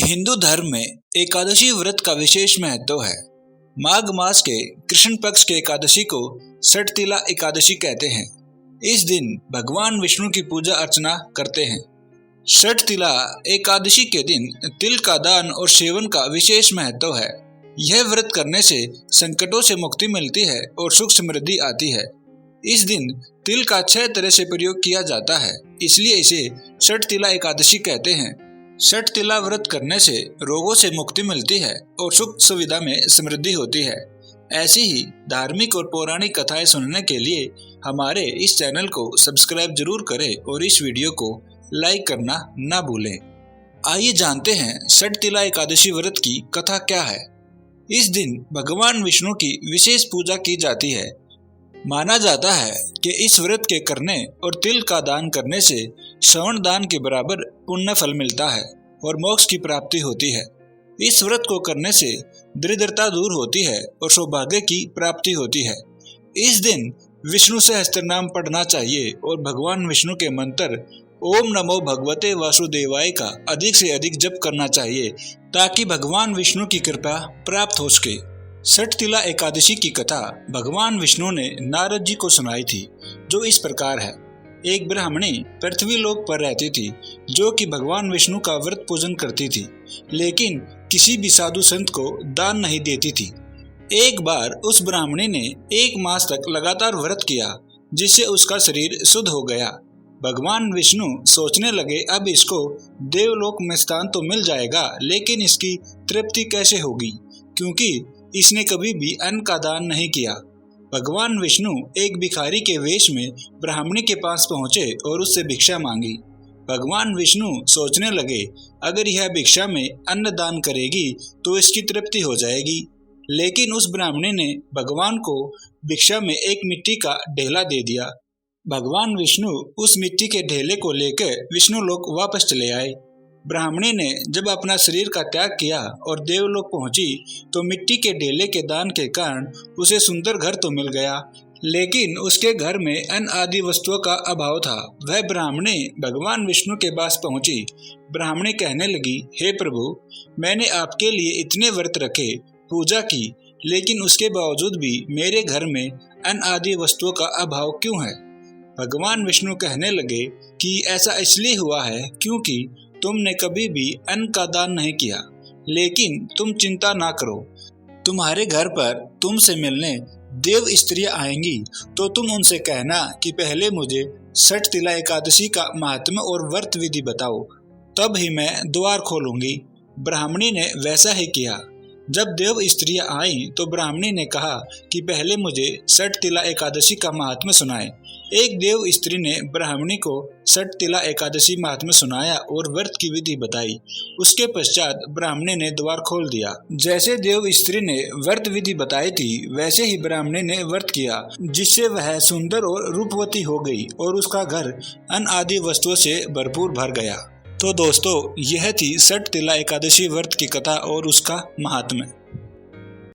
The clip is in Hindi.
हिंदू धर्म में एकादशी व्रत का विशेष महत्व है। माघ मास के कृष्ण पक्ष के एकादशी को षटतिला एकादशी कहते हैं। इस दिन भगवान विष्णु की पूजा अर्चना करते हैं। षटतिला एकादशी के दिन तिल का दान और सेवन का विशेष महत्व है। यह व्रत करने से संकटों से मुक्ति मिलती है और सुख समृद्धि आती है। इस दिन तिल का 6 तरह से प्रयोग किया जाता है, इसलिए इसे षटतिला एकादशी कहते हैं। षटतिला व्रत करने से रोगों से मुक्ति मिलती है और सुख सुविधा में समृद्धि होती है। ऐसी ही धार्मिक और पौराणिक कथाएं सुनने के लिए हमारे इस चैनल को सब्सक्राइब जरूर करें और इस वीडियो को लाइक करना ना भूलें। आइए जानते हैं षटतिला एकादशी व्रत की कथा क्या है। इस दिन भगवान विष्णु की विशेष पूजा की जाती है। माना जाता है कि इस व्रत के करने और तिल का दान करने से श्रवण दान के बराबर पुण्य फल मिलता है और मोक्ष की प्राप्ति होती है। इस व्रत को करने से दरिद्रता दूर होती है और सौभाग्य की प्राप्ति होती है। इस दिन विष्णु सहस्त्र नाम पढ़ना चाहिए और भगवान विष्णु के मंत्र ओम नमो भगवते वासुदेवाय का अधिक से अधिक जप करना चाहिए ताकि भगवान विष्णु की कृपा प्राप्त हो सके। षटतिला एकादशी की कथा भगवान विष्णु ने नारद जी को सुनाई थी, जो इस प्रकार है। एक ब्राह्मणी पृथ्वी लोक पर रहती थी, जो कि भगवान विष्णु का व्रत पूजन करती थी, लेकिन किसी भी साधु संत को दान नहीं देती थी। एक बार उस ब्राह्मणी ने 1 मास तक लगातार व्रत किया, जिससे उसका शरीर शुद्ध हो गया। भगवान विष्णु सोचने लगे, अब इसको देवलोक में स्थान तो मिल जाएगा, लेकिन इसकी तृप्ति कैसे होगी, क्योंकि इसने कभी भी अन्न का दान नहीं किया। भगवान विष्णु एक भिखारी के वेश में ब्राह्मणी के पास पहुंचे और उससे भिक्षा मांगी। भगवान विष्णु सोचने लगे, अगर यह भिक्षा में अन्न दान करेगी तो इसकी तृप्ति हो जाएगी। लेकिन उस ब्राह्मणी ने भगवान को भिक्षा में एक मिट्टी का ढेला दे दिया। भगवान विष्णु उस मिट्टी के ढेले को लेकर विष्णु लोक वापस चले आए। ब्राह्मणी ने जब अपना शरीर का त्याग किया और देवलोक पहुंची तो मिट्टी के ढेले के दान के कारण उसे सुंदर घर तो मिल गया, लेकिन उसके घर में अन्न आदि वस्तुओं का अभाव था। वह ब्राह्मणी भगवान विष्णु के पास पहुंची। ब्राह्मणी कहने लगी, हे प्रभु, मैंने आपके लिए इतने व्रत रखे, पूजा की, लेकिन उसके बावजूद भी मेरे घर में अन्न आदि वस्तुओं का अभाव क्यों है। भगवान विष्णु कहने लगे कि ऐसा इसलिए हुआ है क्योंकि तुमने कभी भी अन्न का दान नहीं किया। लेकिन तुम चिंता ना करो, तुम्हारे घर पर तुमसे मिलने देव स्त्रियां आएंगी, तो तुम उनसे कहना कि पहले मुझे षटतिला एकादशी का महात्म्य और व्रत विधि बताओ, तब ही मैं द्वार खोलूंगी। ब्राह्मणी ने वैसा ही किया। जब देव स्त्रियां आईं तो ब्राह्मणी ने कहा कि पहले मुझे षटतिला एकादशी का महात्म्य सुनाए। एक देव स्त्री ने ब्राह्मणी को षटतिला एकादशी महात्म्य सुनाया और व्रत की विधि बताई। उसके पश्चात ब्राह्मणी ने द्वार खोल दिया। जैसे देव स्त्री ने व्रत विधि बताई थी, वैसे ही ब्राह्मणी ने व्रत किया, जिससे वह सुंदर और रूपवती हो गई और उसका घर अन्न आदि वस्तुओं से भरपूर भर गया। तो दोस्तों, यह थी षटतिला एकादशी व्रत की कथा और उसका महात्म्य।